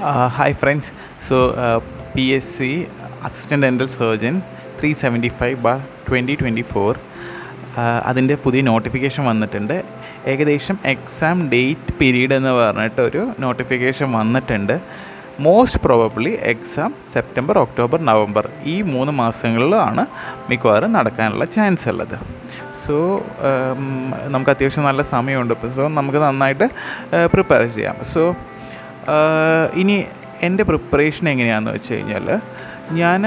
Hi friends. PSC Assistant Dental Surgeon 375/2024 അതിൻ്റെ പുതിയ notification വന്നിട്ടുണ്ട്. ഏകദേശം എക്സാം ഡേറ്റ് പീരീഡ് എന്ന് പറഞ്ഞിട്ടൊരു നോട്ടിഫിക്കേഷൻ വന്നിട്ടുണ്ട്. Most probably exam September, October, November ഈ 3 മാസങ്ങളിലാണ് മിക്കവാറും നടക്കാനുള്ള ചാൻസ് ഉള്ളത്. നമുക്ക് അത്യാവശ്യം നല്ല സമയമുണ്ട്. നമുക്ക് നന്നായിട്ട് പ്രിപ്പയർ ചെയ്യാം. ഇനി എൻ്റെ പ്രിപ്പറേഷൻ എങ്ങനെയാണെന്ന് വെച്ച് കഴിഞ്ഞാൽ, ഞാൻ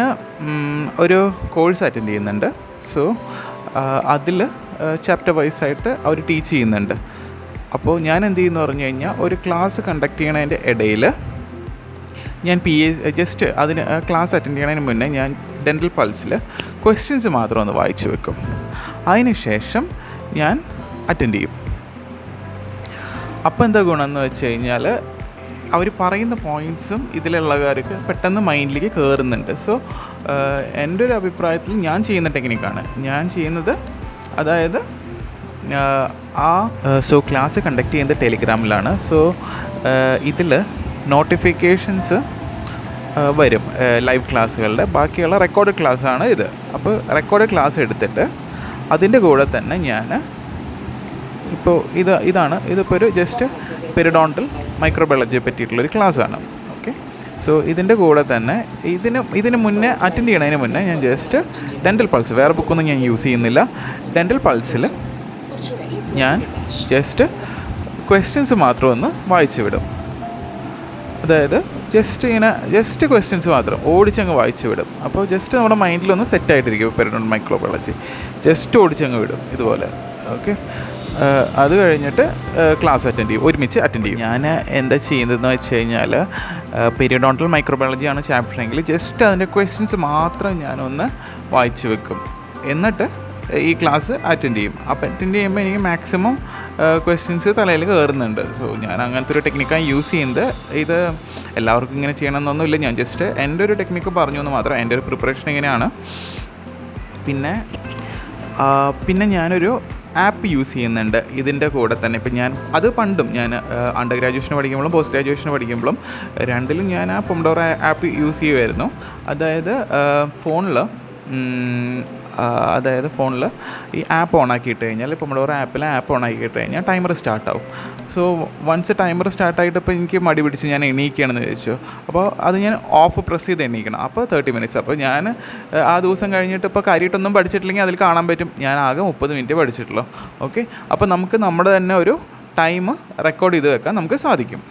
ഒരു കോഴ്സ് അറ്റൻഡ് ചെയ്യുന്നുണ്ട്. അതിൽ ചാപ്റ്റർ വൈസായിട്ട് അവർ ടീച്ച് ചെയ്യുന്നുണ്ട്. അപ്പോൾ ഞാൻ എന്ത് ചെയ്യുന്നു പറഞ്ഞു കഴിഞ്ഞാൽ, ഒരു ക്ലാസ് കണ്ടക്ട് ചെയ്യണതിൻ്റെ ഇടയിൽ ഞാൻ ജസ്റ്റ് അതിന് ക്ലാസ് അറ്റൻഡ് ചെയ്യണതിന് മുന്നേ ഞാൻ ഡെൻ്റൽ പൾസിൽ ക്വസ്റ്റ്യൻസ് മാത്രം ഒന്ന് വായിച്ചു വെക്കും. അതിന് ശേഷം ഞാൻ അറ്റൻഡ് ചെയ്യും. അപ്പോൾ എന്താ ഗുണമെന്ന് വെച്ച് കഴിഞ്ഞാൽ, അവർ പറയുന്ന പോയിൻറ്റ്സും ഇതിലുള്ളവർക്ക് പെട്ടെന്ന് മൈൻഡിലേക്ക് കയറുന്നുണ്ട്. എൻ്റെ ഒരു അഭിപ്രായത്തിൽ ഞാൻ ചെയ്യുന്ന ടെക്നിക്കാണ് ഞാൻ ചെയ്യുന്നത്. അതായത് ക്ലാസ് കണ്ടക്ട് ചെയ്യുന്നത് ടെലിഗ്രാമിലാണ്. ഇതിൽ നോട്ടിഫിക്കേഷൻസ് വരും ലൈവ് ക്ലാസ്സുകളുടെ. ബാക്കിയുള്ള റെക്കോർഡ് ക്ലാസ്സാണ് ഇത്. അപ്പോൾ റെക്കോർഡ് ക്ലാസ് എടുത്തിട്ട് അതിൻ്റെ കൂടെ തന്നെ ഞാൻ ഇപ്പോൾ ഇതിപ്പോൾ ഒരു ജസ്റ്റ് പെരിഡോണ്ടൽ മൈക്രോബയോളജിയെ പറ്റിയിട്ടുള്ളൊരു ക്ലാസ്സാണ്. ഓക്കെ. ഇതിൻ്റെ കൂടെ തന്നെ ഇതിന് മുന്നേ അറ്റൻഡ് ചെയ്യണതിന് മുന്നേ ഞാൻ ജസ്റ്റ് ഡെൻ്റൽ പൾസ്, വേറെ ബുക്കൊന്നും ഞാൻ യൂസ് ചെയ്യുന്നില്ല. ഡെൻ്റൽ പൾസിൽ ഞാൻ ജസ്റ്റ് ക്വസ്റ്റ്യൻസ് മാത്രം ഒന്ന് വായിച്ചു വിടും. അതായത് ജസ്റ്റ് ക്വസ്റ്റ്യൻസ് മാത്രം ഓടിച്ചങ്ങ് വായിച്ചു വിടും. അപ്പോൾ ജസ്റ്റ് നമ്മുടെ മൈൻഡിലൊന്ന് സെറ്റായിട്ടിരിക്കും. പെരിഡോണ്ടൽ മൈക്രോബയോളജി ജസ്റ്റ് ഓടിച്ചങ്ങ് വിടും ഇതുപോലെ. ഓക്കെ. അത് കഴിഞ്ഞിട്ട് ക്ലാസ് അറ്റൻഡ് ചെയ്യും, ഒരുമിച്ച് അറ്റൻഡ് ചെയ്യും. ഞാൻ എന്താ ചെയ്യുന്നതെന്ന് വെച്ച് കഴിഞ്ഞാൽ, പെരിഡോണ്ടൽ മൈക്രോബയോളജിയാണ് ചാപ്റ്ററെങ്കിൽ ജസ്റ്റ് അതിൻ്റെ ക്വസ്റ്റ്യൻസ് മാത്രം ഞാനൊന്ന് വായിച്ചു വെക്കും. എന്നിട്ട് ഈ ക്ലാസ് അറ്റൻഡ് ചെയ്യും. അപ്പോൾ അറ്റൻഡ് ചെയ്യുമ്പോൾ എനിക്ക് മാക്സിമം ക്വസ്റ്റ്യൻസ് തലയിൽ കയറുന്നുണ്ട്. ഞാൻ അങ്ങനത്തെ ഒരു ടെക്നിക്കാണ് യൂസ് ചെയ്യുന്നത്. ഇത് എല്ലാവർക്കും ഇങ്ങനെ ചെയ്യണമെന്നൊന്നുമില്ല. ഞാൻ ജസ്റ്റ് എൻ്റെ ഒരു ടെക്നിക്ക് പറഞ്ഞു എന്ന് മാത്രം. എൻ്റെ ഒരു പ്രിപ്പറേഷൻ ഇങ്ങനെയാണ്. പിന്നെ ഞാനൊരു ആപ്പ് യൂസ് ചെയ്യുന്നുണ്ട് ഇതിൻ്റെ കൂടെ തന്നെ. ഇപ്പം ഞാൻ പണ്ടും ഞാൻ അണ്ടർ ഗ്രാജുവേഷൻ പഠിക്കുമ്പോഴും പോസ്റ്റ് ഗ്രാജുവേഷൻ പഠിക്കുമ്പോഴും രണ്ടിലും ഞാൻ ആ പൊമഡോറോ ആപ്പ് യൂസ് ചെയ്യുമായിരുന്നു. അതായത് ഫോണിൽ ഈ ആപ്പ് ഓൺ ആക്കിയിട്ട് കഴിഞ്ഞാൽ, പൊമഡോറോ ആപ്പിലെ ആപ്പ് ഓൺ ആക്കിയിട്ട് കഴിഞ്ഞാൽ ടൈമർ സ്റ്റാർട്ടാവും. വൺസ് ടൈമർ സ്റ്റാർട്ടായിട്ട് ഇപ്പോൾ എനിക്ക് മടി പിടിച്ച് ഞാൻ എണീക്കുകയാണെന്ന് ചോദിച്ചു. അപ്പോൾ അത് ഞാൻ ഓഫ് പ്രസ് ചെയ്ത് എണീക്കണം. അപ്പോൾ 30 മിനിറ്റ്സ്. അപ്പോൾ ഞാൻ ആ ദിവസം കഴിഞ്ഞിട്ട് ഇപ്പോൾ കാര്യമായിട്ടൊന്നും പഠിച്ചിട്ടില്ലെങ്കിൽ അതിൽ കാണാൻ പറ്റും ഞാൻ ആകെ 30 മിനിറ്റ് പഠിച്ചിട്ടുള്ളൂ. ഓക്കെ. അപ്പോൾ നമുക്ക് നമ്മുടെ തന്നെ ഒരു ടൈം റെക്കോർഡ് ചെയ്ത് വെക്കാൻ നമുക്ക് സാധിക്കും.